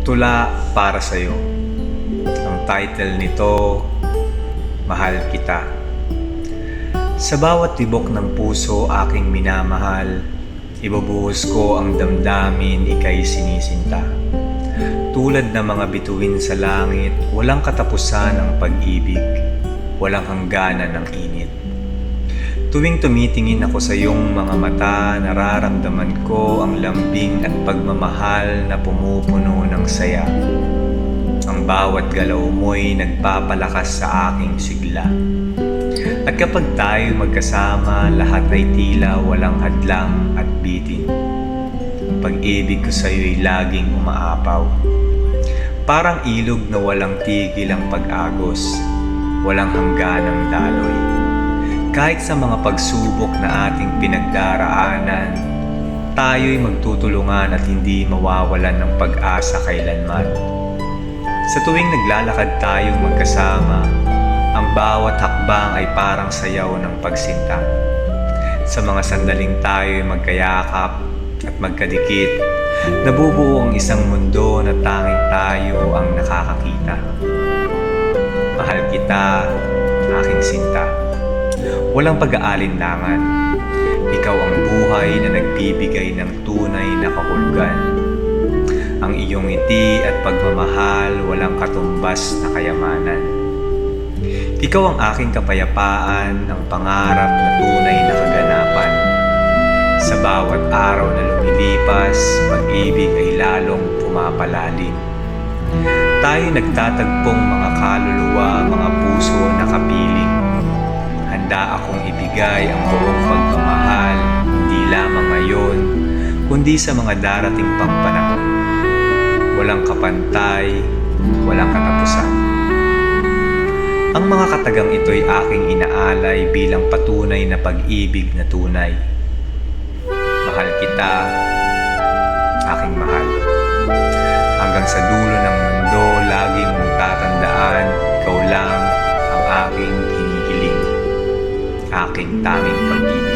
Tula para sa'yo. Ang title nito, Mahal Kita. Sa bawat tibok ng puso aking minamahal, ibubuhos ko ang damdamin ika'y sinisinta. Tulad ng mga bituin sa langit, walang katapusan ang pag-ibig, walang hangganan ng init. Tuwing tumitingin ako sa iyong mga mata, nararamdaman ko ang lambing at pagmamahal na pumupuno ng saya. Ang bawat galaw mo'y nagpapalakas sa aking sigla. At kapag tayo magkasama, lahat ay tila walang hadlang at bitin. Pag-ibig ko sa iyo'y laging umaapaw. Parang ilog na walang tigil ang pag-agos, walang hangganang daloy. Kahit sa mga pagsubok na ating pinagdaraanan, tayo'y magtutulungan at hindi mawawalan ng pag-asa kailanman. Sa tuwing naglalakad tayong magkasama, ang bawat hakbang ay parang sayaw ng pagsinta. Sa mga sandaling tayo'y magkayakap at magkadikit, nabubuo ang isang mundo na tanging tayo ang nakakakita. Mahal kita, aking sinta. Walang pag-aalinlangan. Ikaw ang buhay na nagbibigay ng tunay na kahulugan. Ang iyong ngiti at pagmamahal walang katumbas na kayamanan. Ikaw ang aking kapayapaan, ang pangarap na tunay na kaganapan. Sa bawat araw na lumilipas, pag-ibig ay lalong pumapalalim. Tayo nagtatagpong mga kaluluwa, mga puso na kapiling. Handa akong ibigay ang buong pagmamahal, hindi lamang ngayon, kundi sa mga darating pang panahon. Walang kapantay, walang katapusan. Ang mga katagang ito'y aking inaalay bilang patunay na pag-ibig na tunay. Mahal kita, aking mahal. Hanggang sa dulo ng mundo, lagi mong tatandaan, ikaw lang ang aking hinihiling. Aking tanging pag-ibig.